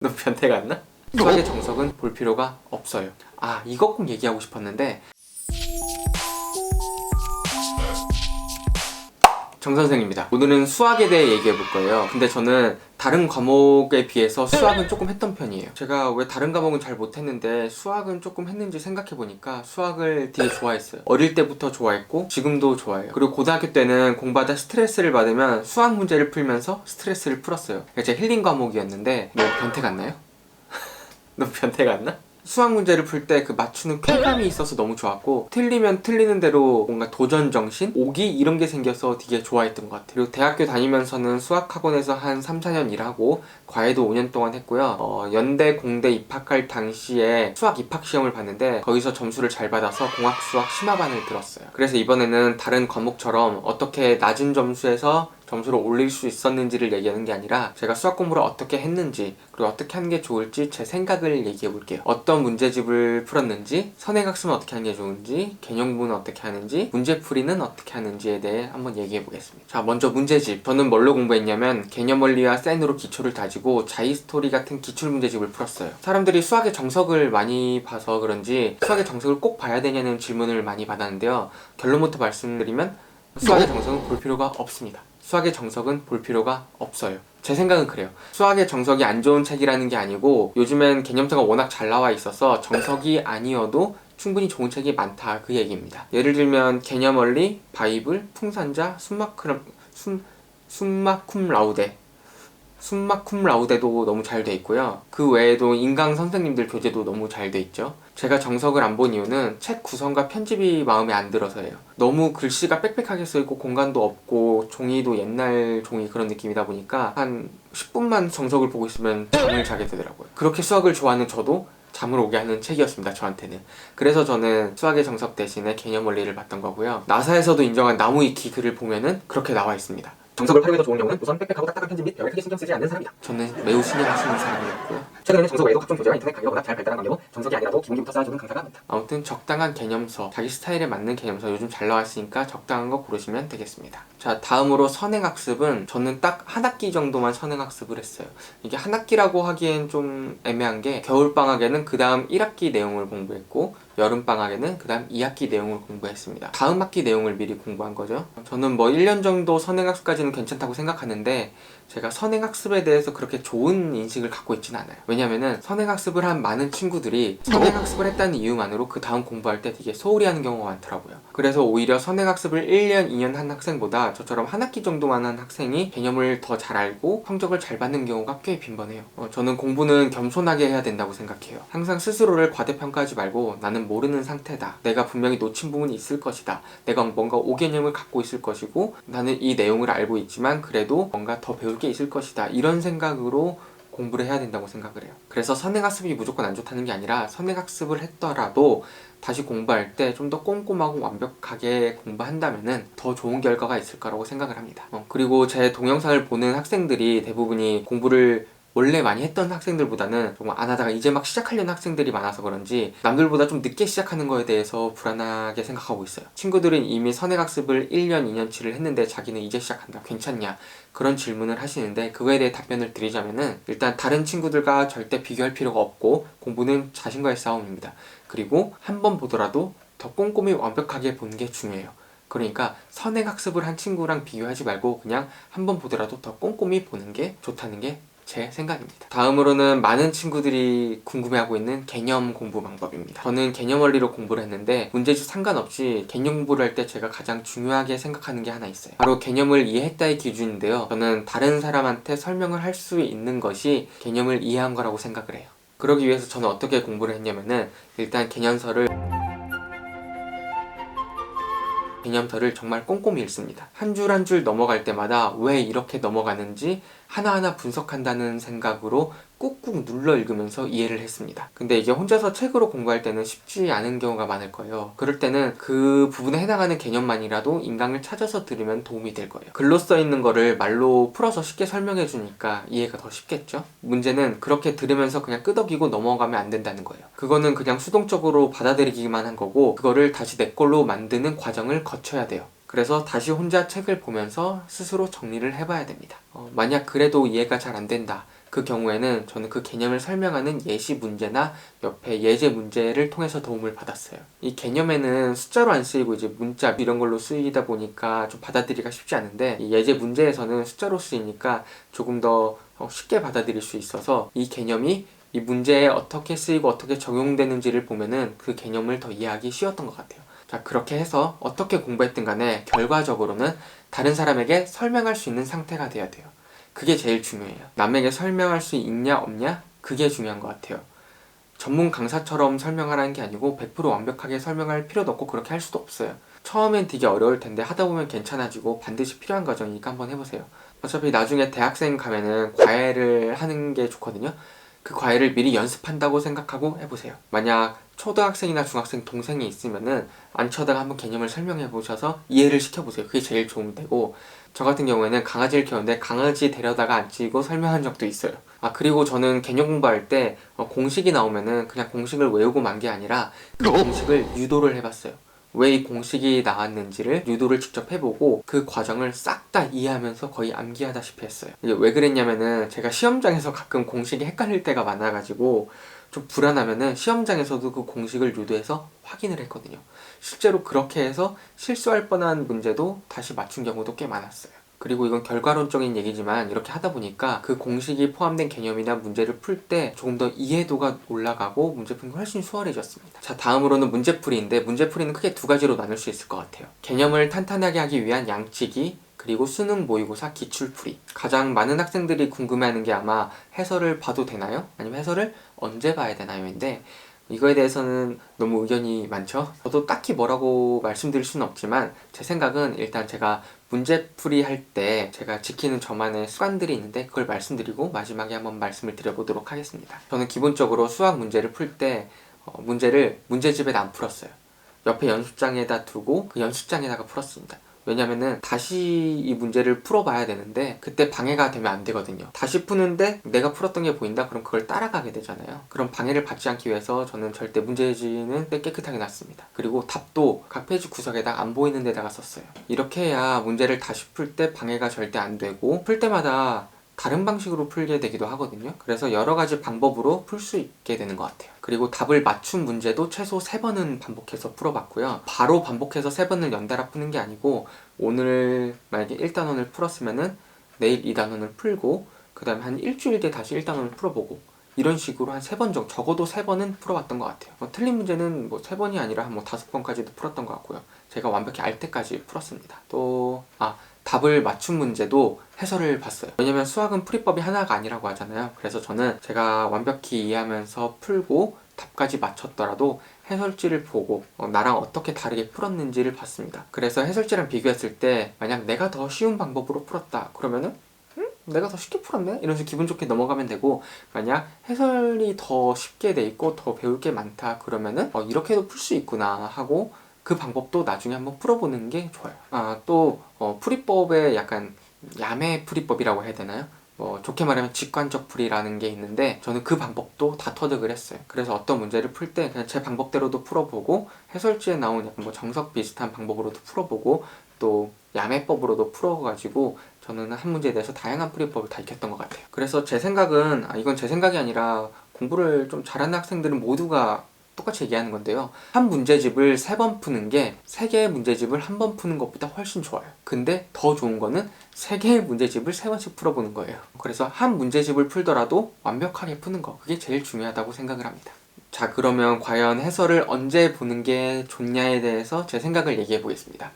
너 변태 같나? 수학의 정석은 볼 필요가 없어요. 아, 이거 꼭 얘기하고 싶었는데 정 선생입니다. 오늘은 수학에 대해 얘기해 볼 거예요. 근데 저는 다른 과목에 비해서 수학은 조금 했던 편이에요. 제가 왜 다른 과목은 잘 못했는데 수학은 조금 했는지 생각해 보니까 수학을 되게 좋아했어요. 어릴 때부터 좋아했고 지금도 좋아해요. 그리고 고등학교 때는 공부하다 스트레스를 받으면 수학 문제를 풀면서 스트레스를 풀었어요. 제 힐링 과목이었는데 뭐 변태 같나요? 너 변태 같나? 수학 문제를 풀 때 그 맞추는 쾌감이 있어서 너무 좋았고, 틀리면 틀리는 대로 뭔가 도전 정신? 오기? 이런 게 생겨서 되게 좋아했던 것 같아요. 그리고 대학교 다니면서는 수학학원에서 한 3, 4년 일하고 과외도 5년 동안 했고요. 연대, 공대 입학할 당시에 수학 입학 시험을 봤는데 거기서 점수를 잘 받아서 공학 수학 심화반을 들었어요. 그래서 이번에는 다른 과목처럼 어떻게 낮은 점수에서 점수를 올릴 수 있었는지를 얘기하는 게 아니라 제가 수학 공부를 어떻게 했는지, 그리고 어떻게 하는 게 좋을지 제 생각을 얘기해 볼게요. 어떤 문제집을 풀었는지, 선행학습은 어떻게 하는 게 좋은지, 개념 공부는 어떻게 하는지, 문제풀이는 어떻게 하는지에 대해 한번 얘기해 보겠습니다. 자, 먼저 문제집. 저는 뭘로 공부했냐면 개념 원리와 센으로 기초를 다지고 자이스토리 같은 기출 문제집을 풀었어요. 사람들이 수학의 정석을 많이 봐서 그런지 수학의 정석을 꼭 봐야 되냐는 질문을 많이 받았는데요. 결론부터 말씀드리면 수학의 정석은 볼 필요가 없습니다. 수학의 정석은 볼 필요가 없어요. 제 생각은 그래요. 수학의 정석이 안 좋은 책이라는 게 아니고 요즘엔 개념서가 워낙 잘 나와 있어서 정석이 아니어도 충분히 좋은 책이 많다, 그 얘기입니다. 예를 들면 개념 원리, 바이블, 풍산자, 숨마쿰 라우데도 너무 잘 돼 있고요. 그 외에도 인강 선생님들 교재도 너무 잘 돼 있죠. 제가 정석을 안 본 이유는 책 구성과 편집이 마음에 안 들어서예요. 너무 글씨가 빽빽하게 써있고 공간도 없고 종이도 옛날 종이 그런 느낌이다 보니까 한 10분만 정석을 보고 있으면 잠을 자게 되더라고요. 그렇게 수학을 좋아하는 저도 잠을 오게 하는 책이었습니다, 저한테는. 그래서 저는 수학의 정석 대신에 개념 원리를 봤던 거고요. 나사에서도 인정한 나무위키 글을 보면은 그렇게 나와 있습니다. 정석을 활용해서 좋은 경우는 우선 빽빽하고 딱딱한 편집 및 배열에 크게 신경 쓰지 않는 사람이다. 저는 매우 신경 쓰는 사람이었고요. 최근에는 정석 외에도 각종 교재와 인터넷 강의가 워낙 잘 발달한 관계로 정석이 아니라도 기본기부터 쌓아주는 강사가 많다. 아무튼 적당한 개념서, 자기 스타일에 맞는 개념서 요즘 잘 나왔으니까 적당한 거 고르시면 되겠습니다. 자, 다음으로 선행학습은 저는 딱 한 학기 정도만 선행학습을 했어요. 이게 한 학기라고 하기엔 좀 애매한 게 겨울방학에는 그 다음 1학기 내용을 공부했고 여름방학에는 그 다음 2학기 내용을 공부했습니다. 다음 학기 내용을 미리 공부한 거죠. 저는 뭐 1년 정도 선행학습까지는 괜찮다고 생각하는데 제가 선행학습에 대해서 그렇게 좋은 인식을 갖고 있지는 않아요. 왜냐면은 선행학습을 한 많은 친구들이 선행학습을 했다는 이유만으로 그 다음 공부할 때 되게 소홀히 하는 경우가 많더라고요. 그래서 오히려 선행학습을 1년, 2년 한 학생보다 저처럼 한 학기 정도만 한 학생이 개념을 더 잘 알고 성적을 잘 받는 경우가 꽤 빈번해요. 저는 공부는 겸손하게 해야 된다고 생각해요. 항상 스스로를 과대평가하지 말고 나는 모르는 상태다. 내가 분명히 놓친 부분이 있을 것이다. 내가 뭔가 오개념을 갖고 있을 것이고 나는 이 내용을 알고 있지만 그래도 뭔가 더 배울 게 있을 것이다. 이런 생각으로 공부를 해야 된다고 생각을 해요. 그래서 선행학습이 무조건 안 좋다는 게 아니라 선행학습을 했더라도 다시 공부할 때 좀 더 꼼꼼하고 완벽하게 공부한다면은 더 좋은 결과가 있을 거라고 생각을 합니다. 그리고 제 동영상을 보는 학생들이 대부분이 공부를 원래 많이 했던 학생들보다는 정말 안 하다가 이제 막 시작하려는 학생들이 많아서 그런지 남들보다 좀 늦게 시작하는 거에 대해서 불안하게 생각하고 있어요. 친구들은 이미 선행학습을 1년, 2년치를 했는데 자기는 이제 시작한다. 괜찮냐? 그런 질문을 하시는데 그거에 대해 답변을 드리자면은 일단 다른 친구들과 절대 비교할 필요가 없고 공부는 자신과의 싸움입니다. 그리고 한 번 보더라도 더 꼼꼼히 완벽하게 보는 게 중요해요. 그러니까 선행학습을 한 친구랑 비교하지 말고 그냥 한 번 보더라도 더 꼼꼼히 보는 게 좋다는 게 제 생각입니다. 다음으로는 많은 친구들이 궁금해하고 있는 개념 공부 방법입니다. 저는 개념 원리로 공부를 했는데 문제집 상관없이 개념 공부를 할 때 제가 가장 중요하게 생각하는 게 하나 있어요. 바로 개념을 이해했다의 기준인데요. 저는 다른 사람한테 설명을 할 수 있는 것이 개념을 이해한 거라고 생각을 해요. 그러기 위해서 저는 어떻게 공부를 했냐면은 일단 개념서를 정말 꼼꼼히 읽습니다. 한 줄 한 줄 넘어갈 때마다 왜 이렇게 넘어가는지 하나하나 분석한다는 생각으로 꾹꾹 눌러 읽으면서 이해를 했습니다. 근데 이게 혼자서 책으로 공부할 때는 쉽지 않은 경우가 많을 거예요. 그럴 때는 그 부분에 해당하는 개념만이라도 인강을 찾아서 들으면 도움이 될 거예요. 글로 써 있는 거를 말로 풀어서 쉽게 설명해 주니까 이해가 더 쉽겠죠? 문제는 그렇게 들으면서 그냥 끄덕이고 넘어가면 안 된다는 거예요. 그거는 그냥 수동적으로 받아들이기만 한 거고 그거를 다시 내 걸로 만드는 과정을 거쳐야 돼요. 그래서 다시 혼자 책을 보면서 스스로 정리를 해봐야 됩니다. 만약 그래도 이해가 잘 안 된다. 그 경우에는 저는 그 개념을 설명하는 예시 문제나 옆에 예제 문제를 통해서 도움을 받았어요. 이 개념에는 숫자로 안 쓰이고 이제 문자 이런 걸로 쓰이다 보니까 좀 받아들이기가 쉽지 않은데, 이 예제 문제에서는 숫자로 쓰이니까 조금 더 쉽게 받아들일 수 있어서 이 개념이 이 문제에 어떻게 쓰이고 어떻게 적용되는지를 보면은 그 개념을 더 이해하기 쉬웠던 것 같아요. 자, 그렇게 해서 어떻게 공부했든 간에 결과적으로는 다른 사람에게 설명할 수 있는 상태가 돼야 돼요. 그게 제일 중요해요. 남에게 설명할 수 있냐 없냐? 그게 중요한 것 같아요. 전문 강사처럼 설명하라는 게 아니고 100% 완벽하게 설명할 필요도 없고 그렇게 할 수도 없어요. 처음엔 되게 어려울 텐데 하다 보면 괜찮아지고 반드시 필요한 과정이니까 한번 해보세요. 어차피 나중에 대학생 가면은 과외를 하는 게 좋거든요. 그 과외를 미리 연습한다고 생각하고 해보세요. 만약 초등학생이나 중학생 동생이 있으면은 앉혀다가 한번 개념을 설명해 보셔서 이해를 시켜보세요. 그게 제일 좋은 때고, 저 같은 경우에는 강아지를 키우는데 강아지 데려다가 앉히고 설명한 적도 있어요. 그리고 저는 개념 공부할 때 공식이 나오면은 그냥 공식을 외우고 만 게 아니라 그 공식을 유도를 해봤어요. 왜 이 공식이 나왔는지를 유도를 직접 해보고 그 과정을 싹 다 이해하면서 거의 암기하다시피 했어요. 이게 왜 그랬냐면은 제가 시험장에서 가끔 공식이 헷갈릴 때가 많아가지고 좀 불안하면은 시험장에서도 그 공식을 유도해서 확인을 했거든요. 실제로 그렇게 해서 실수할 뻔한 문제도 다시 맞춘 경우도 꽤 많았어요. 그리고 이건 결과론적인 얘기지만 이렇게 하다 보니까 그 공식이 포함된 개념이나 문제를 풀 때 조금 더 이해도가 올라가고 문제 푸는 게 훨씬 수월해졌습니다. 자, 다음으로는 문제풀이인데, 문제풀이는 크게 두 가지로 나눌 수 있을 것 같아요. 개념을 탄탄하게 하기 위한 양치기, 그리고 수능 모의고사 기출풀이. 가장 많은 학생들이 궁금해하는 게 아마 해설을 봐도 되나요? 아니면 해설을 언제 봐야 되나요?인데, 이거에 대해서는 너무 의견이 많죠. 저도 딱히 뭐라고 말씀드릴 수는 없지만 제 생각은 일단 제가 문제풀이 할 때 제가 지키는 저만의 습관들이 있는데 그걸 말씀드리고 마지막에 한번 말씀을 드려보도록 하겠습니다. 저는 기본적으로 수학 문제를 풀 때 문제를 문제집에다 안 풀었어요. 옆에 연습장에다 두고 그 연습장에다가 풀었습니다. 왜냐면은 다시 이 문제를 풀어봐야 되는데 그때 방해가 되면 안 되거든요. 다시 푸는데 내가 풀었던 게 보인다? 그럼 그걸 따라가게 되잖아요. 그럼 방해를 받지 않기 위해서 저는 절대 문제지는 깨끗하게 놨습니다. 그리고 답도 각 페이지 구석에다 안 보이는 데다가 썼어요. 이렇게 해야 문제를 다시 풀 때 방해가 절대 안 되고, 풀 때마다 다른 방식으로 풀게 되기도 하거든요. 그래서 여러 가지 방법으로 풀 수 있게 되는 것 같아요. 그리고 답을 맞춘 문제도 최소 3번은 반복해서 풀어봤고요. 바로 반복해서 3번을 연달아 푸는 게 아니고, 오늘 만약에 1단원을 풀었으면은 내일 2단원을 풀고 그 다음에 한 일주일 뒤에 다시 1단원을 풀어보고, 이런 식으로 한 3번 정도, 적어도 3번은 풀어봤던 것 같아요. 틀린 문제는 3번이 아니라 한 5번까지도 풀었던 것 같고요. 제가 완벽히 알 때까지 풀었습니다. 또 답을 맞춘 문제도 해설을 봤어요. 왜냐면 수학은 풀이법이 하나가 아니라고 하잖아요. 그래서 저는 제가 완벽히 이해하면서 풀고 답까지 맞췄더라도 해설지를 보고 나랑 어떻게 다르게 풀었는지를 봤습니다. 그래서 해설지랑 비교했을 때 만약 내가 더 쉬운 방법으로 풀었다 그러면은 내가 더 쉽게 풀었네? 이러면서 기분 좋게 넘어가면 되고, 만약 해설이 더 쉽게 돼 있고 더 배울 게 많다 그러면은 이렇게도 풀 수 있구나 하고 그 방법도 나중에 한번 풀어보는 게 좋아요. 또 풀이법에 약간 야매 풀이법이라고 해야 되나요? 좋게 말하면 직관적 풀이라는 게 있는데 저는 그 방법도 다 터득을 했어요. 그래서 어떤 문제를 풀 때 그냥 제 방법대로도 풀어보고, 해설지에 나온 약간 정석 비슷한 방법으로도 풀어보고, 또 야매법으로도 풀어가지고 저는 한 문제에 대해서 다양한 풀이법을 다 익혔던 것 같아요. 그래서 제 생각은, 이건 제 생각이 아니라 공부를 좀 잘하는 학생들은 모두가 똑같이 얘기하는 건데요. 한 문제집을 3번 푸는 게 3개의 문제집을 한 번 푸는 것보다 훨씬 좋아요. 근데 더 좋은 거는 3개의 문제집을 3번씩 풀어보는 거예요. 그래서 한 문제집을 풀더라도 완벽하게 푸는 거, 그게 제일 중요하다고 생각을 합니다. 자, 그러면 과연 해설을 언제 보는 게 좋냐에 대해서 제 생각을 얘기해 보겠습니다.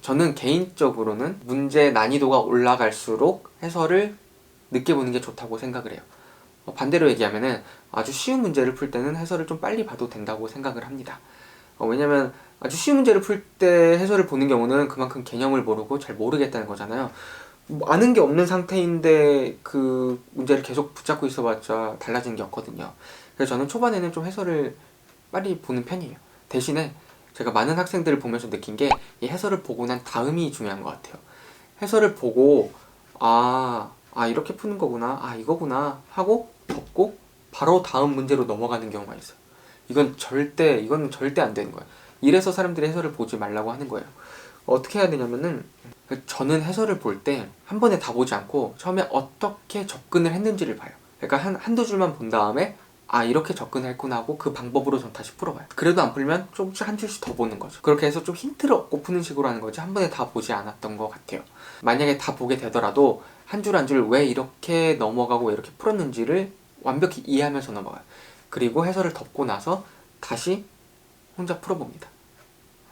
저는 개인적으로는 문제 난이도가 올라갈수록 해설을 늦게 보는 게 좋다고 생각을 해요. 반대로 얘기하면은 아주 쉬운 문제를 풀 때는 해설을 좀 빨리 봐도 된다고 생각을 합니다. 왜냐면 아주 쉬운 문제를 풀 때 해설을 보는 경우는 그만큼 개념을 모르고 잘 모르겠다는 거잖아요. 아는 게 없는 상태인데 그 문제를 계속 붙잡고 있어봤자 달라지는 게 없거든요. 그래서 저는 초반에는 좀 해설을 빨리 보는 편이에요. 대신에 제가 많은 학생들을 보면서 느낀 게 이 해설을 보고 난 다음이 중요한 것 같아요. 해설을 보고 이렇게 푸는 거구나, 이거구나 하고 덮고 바로 다음 문제로 넘어가는 경우가 있어요. 이건 절대 안 되는 거예요. 이래서 사람들이 해설을 보지 말라고 하는 거예요. 어떻게 해야 되냐면은 저는 해설을 볼 때 한 번에 다 보지 않고 처음에 어떻게 접근을 했는지를 봐요. 그러니까 한두 줄만 본 다음에 아 이렇게 접근했구나 하고 그 방법으로 전 다시 풀어봐요. 그래도 안 풀면 조금씩 한 줄씩 더 보는 거죠. 그렇게 해서 좀 힌트를 얻고 푸는 식으로 하는 거지 한 번에 다 보지 않았던 것 같아요. 만약에 다 보게 되더라도 한 줄 한 줄 왜 이렇게 넘어가고 왜 이렇게 풀었는지를 완벽히 이해하면서 넘어가요. 그리고 해설을 덮고 나서 다시 혼자 풀어봅니다.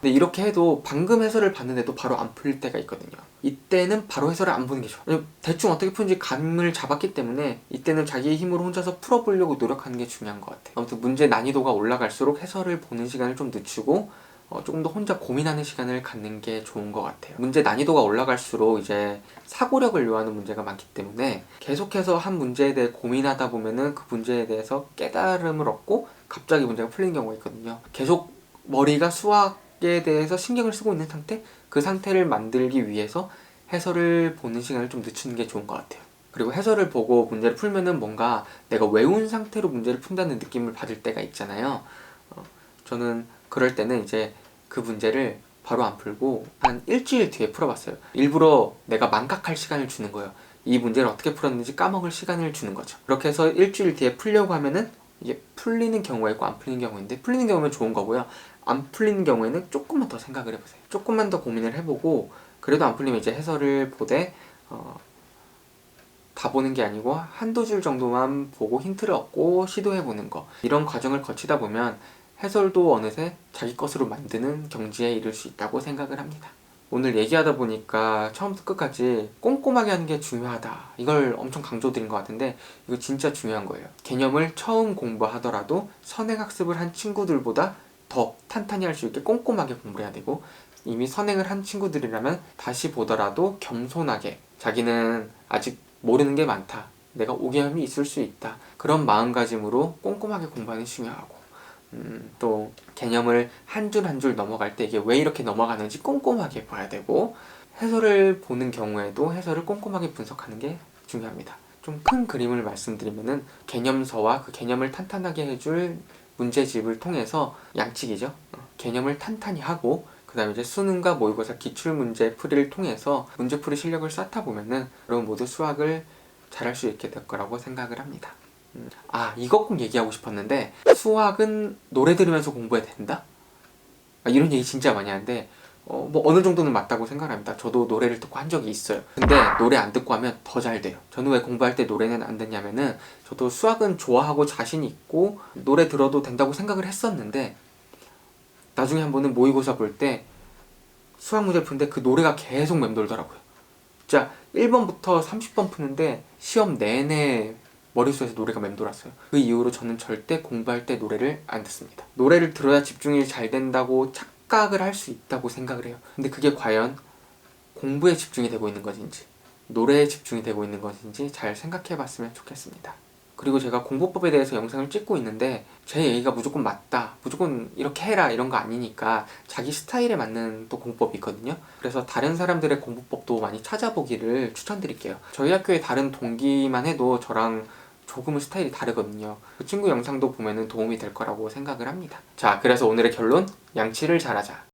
근데 이렇게 해도 방금 해설을 봤는데도 바로 안 풀릴 때가 있거든요. 이때는 바로 해설을 안 보는 게 좋아요. 대충 어떻게 푸는지 감을 잡았기 때문에 이때는 자기의 힘으로 혼자서 풀어보려고 노력하는 게 중요한 것 같아요. 아무튼 문제 난이도가 올라갈수록 해설을 보는 시간을 좀 늦추고 조금 더 혼자 고민하는 시간을 갖는 게 좋은 것 같아요. 문제 난이도가 올라갈수록 이제 사고력을 요하는 문제가 많기 때문에 계속해서 한 문제에 대해 고민하다 보면은 그 문제에 대해서 깨달음을 얻고 갑자기 문제가 풀리는 경우가 있거든요. 계속 머리가 수학에 대해서 신경을 쓰고 있는 상태? 그 상태를 만들기 위해서 해설을 보는 시간을 좀 늦추는 게 좋은 것 같아요. 그리고 해설을 보고 문제를 풀면은 뭔가 내가 외운 상태로 문제를 푼다는 느낌을 받을 때가 있잖아요. 저는 그럴 때는 이제 그 문제를 바로 안 풀고 한 일주일 뒤에 풀어봤어요. 일부러 내가 망각할 시간을 주는 거예요. 이 문제를 어떻게 풀었는지 까먹을 시간을 주는 거죠. 그렇게 해서 일주일 뒤에 풀려고 하면은 이게 풀리는 경우가 있고 안 풀리는 경우가 있는데 풀리는 경우면 좋은 거고요. 안 풀리는 경우에는 조금만 더 생각을 해보세요. 조금만 더 고민을 해보고 그래도 안 풀리면 이제 해설을 보되 다 보는 게 아니고 한두 줄 정도만 보고 힌트를 얻고 시도해보는 거, 이런 과정을 거치다 보면 해설도 어느새 자기 것으로 만드는 경지에 이를 수 있다고 생각을 합니다. 오늘 얘기하다 보니까 처음부터 끝까지 꼼꼼하게 하는 게 중요하다, 이걸 엄청 강조드린 것 같은데 이거 진짜 중요한 거예요. 개념을 처음 공부하더라도 선행학습을 한 친구들보다 더 탄탄히 할 수 있게 꼼꼼하게 공부를 해야 되고, 이미 선행을 한 친구들이라면 다시 보더라도 겸손하게 자기는 아직 모르는 게 많다, 내가 오개함이 있을 수 있다, 그런 마음가짐으로 꼼꼼하게 공부하는 게 중요하고, 또 개념을 한 줄 한 줄 넘어갈 때 이게 왜 이렇게 넘어가는지 꼼꼼하게 봐야 되고, 해설을 보는 경우에도 해설을 꼼꼼하게 분석하는 게 중요합니다. 좀 큰 그림을 말씀드리면은 개념서와 그 개념을 탄탄하게 해줄 문제집을 통해서 양측이죠. 개념을 탄탄히 하고 그 다음에 이제 수능과 모의고사 기출문제 풀이를 통해서 문제풀이 실력을 쌓다 보면은 여러분 모두 수학을 잘할 수 있게 될 거라고 생각을 합니다. 이것 꼭 얘기하고 싶었는데, 수학은 노래 들으면서 공부해야 된다? 이런 얘기 진짜 많이 하는데 뭐 어느 정도는 맞다고 생각합니다. 저도 노래를 듣고 한 적이 있어요. 근데 노래 안 듣고 하면 더 잘 돼요. 저는 왜 공부할 때 노래는 안 듣냐면은 저도 수학은 좋아하고 자신 있고 노래 들어도 된다고 생각을 했었는데 나중에 한 번은 모의고사 볼 때 수학 문제 푸는데 그 노래가 계속 맴돌더라고요. 진짜 1번부터 30번 푸는데 시험 내내 머릿속에서 노래가 맴돌았어요. 그 이후로 저는 절대 공부할 때 노래를 안 듣습니다. 노래를 들어야 집중이 잘 된다고 착각을 할 수 있다고 생각을 해요. 근데 그게 과연 공부에 집중이 되고 있는 것인지 노래에 집중이 되고 있는 것인지 잘 생각해 봤으면 좋겠습니다. 그리고 제가 공부법에 대해서 영상을 찍고 있는데 제 얘기가 무조건 맞다, 무조건 이렇게 해라 이런 거 아니니까 자기 스타일에 맞는 또 공부법이 있거든요. 그래서 다른 사람들의 공부법도 많이 찾아보기를 추천드릴게요. 저희 학교의 다른 동기만 해도 저랑 조금은 스타일이 다르거든요. 그 친구 영상도 보면은 도움이 될 거라고 생각을 합니다. 자, 그래서 오늘의 결론, 양치를 잘하자.